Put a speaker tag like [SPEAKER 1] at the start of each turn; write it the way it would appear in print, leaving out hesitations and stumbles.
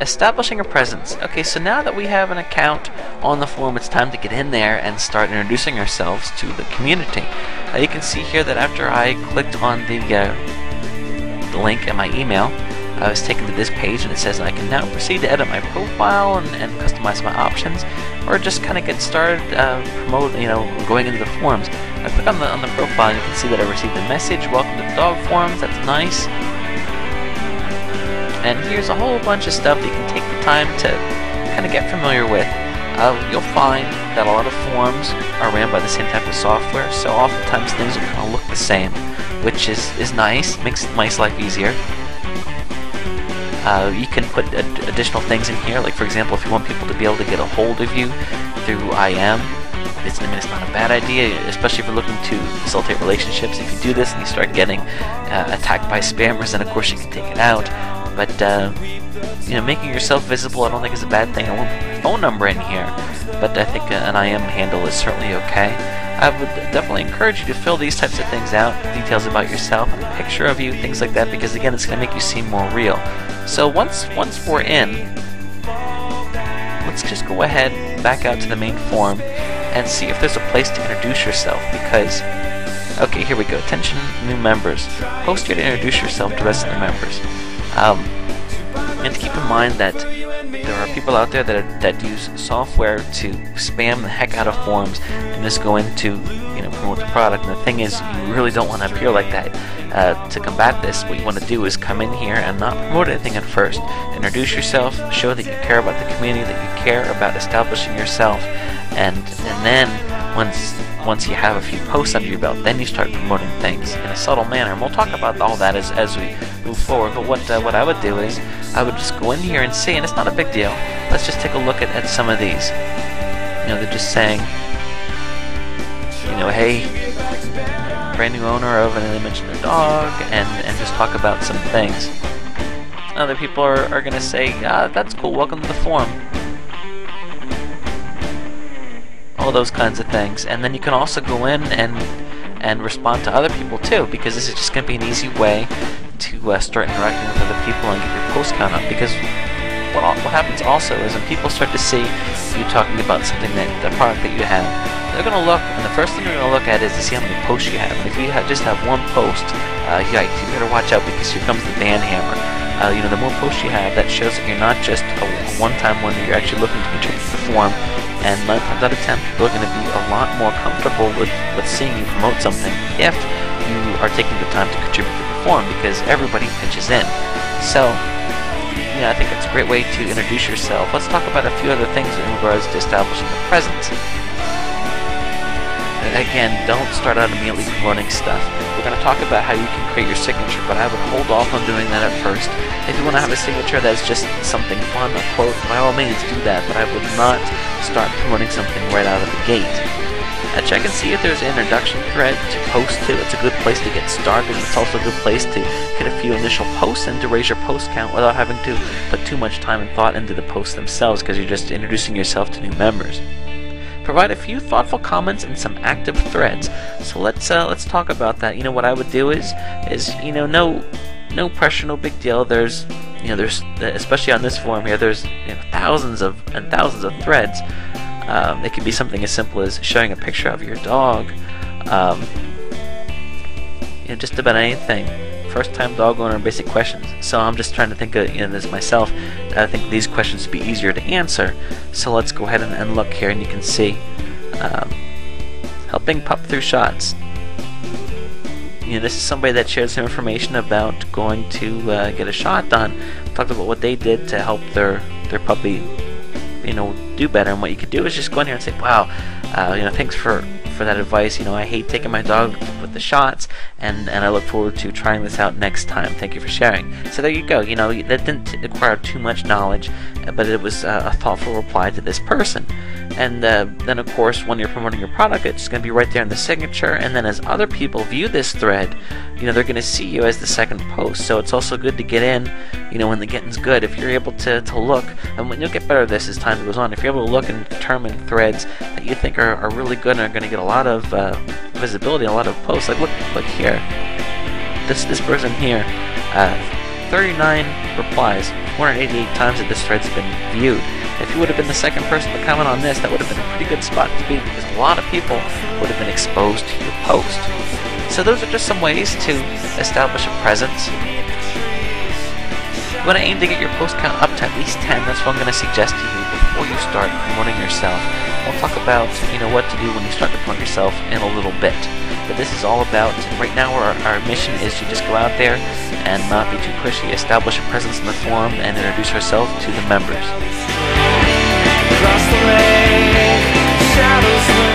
[SPEAKER 1] Establishing a presence. Okay, so now that we have an account on the forum, it's time to get in there and start introducing ourselves to the community. You can see here that after I clicked on the link in my email, I was taken to this page, and it says I can now proceed to edit my profile and customize my options, or just kind of get started going into the forums. I click on the profile, and you can see that I received a message, welcome to the dog forums. That's nice. And here's a whole bunch of stuff that you can take the time to kind of get familiar with. You'll find that a lot of forums are ran by the same type of software, so oftentimes things will kind of look the same, which is nice, makes my life easier. You can put additional things in here, like for example, if you want people to be able to get a hold of you through IM, it's not a bad idea, especially if you're looking to facilitate relationships. If you do this and you start getting attacked by spammers, then of course you can take it out. But making yourself visible, I don't think is a bad thing. I won't put my phone number in here, but I think an IM handle is certainly okay. I would definitely encourage you to fill these types of things out, details about yourself, a picture of you, things like that, because again, it's going to make you seem more real. So once we're in, let's just go ahead, back out to the main forum, and see if there's a place to introduce yourself, because, okay, here we go. Attention new members. Post here to introduce yourself to the rest of the members. And to keep in mind that there are people out there that use software to spam the heck out of forums and just go into promote the product. And the thing is, you really don't want to appear like that. To combat this, what you want to do is come in here and not promote anything at first. Introduce yourself, show that you care about the community, that you care about establishing yourself, and then once you have a few posts under your belt, then you start promoting things in a subtle manner. And we'll talk about all that as we move forward. But what I would do is I would just go in here and see, and it's not a big deal. Let's just take a look at some of these. They're just saying, hey, brand new owner of, and then they mention their dog, and just talk about some things. Other people are going to say, that's cool, welcome to the forum. All those kinds of things. And then you can also go in and respond to other people too, because this is just going to be an easy way to start interacting with other people and get your post count up. Because what happens also is when people start to see you talking about something, the product that you have, they're going to look, and the first thing they're going to look at is to see how many posts you have. And if you just have one post, you better watch out, because here comes the ban hammer. The more posts you have, that shows that you're not just a one-time wonder, you're actually looking to contribute to the forum. And 9 times out of 10, people are going to be a lot more comfortable with seeing you promote something if you are taking the time to contribute to the forum, because everybody pitches in. So, I think it's a great way to introduce yourself. Let's talk about a few other things in regards to establishing a presence. Again, don't start out immediately promoting stuff. We're going to talk about how you can create your signature, but I would hold off on doing that at first. If you want to have a signature that's just something fun, a quote, by all means do that, but I would not start promoting something right out of the gate. Check and see if there's an introduction thread to post to. It's a good place to get started. It's also a good place to get a few initial posts and to raise your post count without having to put too much time and thought into the posts themselves, because you're just introducing yourself to new members. Provide a few thoughtful comments and some active threads. So let's talk about that. What I would do is no pressure, no big deal. There's especially on this forum here, there's thousands of threads. It could be something as simple as showing a picture of your dog. Just about anything. First-time dog owner, basic questions. So I'm just trying to think of this myself. I think these questions would be easier to answer. So let's go ahead and look here, and you can see helping pup through shots. This is somebody that shares some information about going to get a shot done. Talked about what they did to help their puppy, do better. And what you could do is just go in here and say, wow, thanks for that advice. I hate taking my dog with the shots, and I look forward to trying this out next time. Thank you for sharing. So there you go. That didn't require too much knowledge, but it was a thoughtful reply to this person. And then of course, when you're promoting your product, it's going to be right there in the signature, and then as other people view this thread, they're going to see you as the second post. So it's also good to get in, when the getting's good. If you're able to look, and when you'll get better at this as time goes on, if you're able to look and determine threads that you think are really good and are going to get a lot of visibility, a lot of posts. Like look here, this person here, 39 replies, 488 times that this thread's been viewed. If you would have been the second person to comment on this, that would have been a pretty good spot to be, because a lot of people would have been exposed to your post. So those are just some ways to establish a presence. You want to aim to get your post count up to at least 10. That's what I'm going to suggest to you before you start promoting yourself. We'll talk about, what to do when you start to promote yourself in a little bit. But this is all about, right now our mission is to just go out there and not be too pushy, establish a presence in the forum, and introduce ourselves to the members. Across the lake, shadows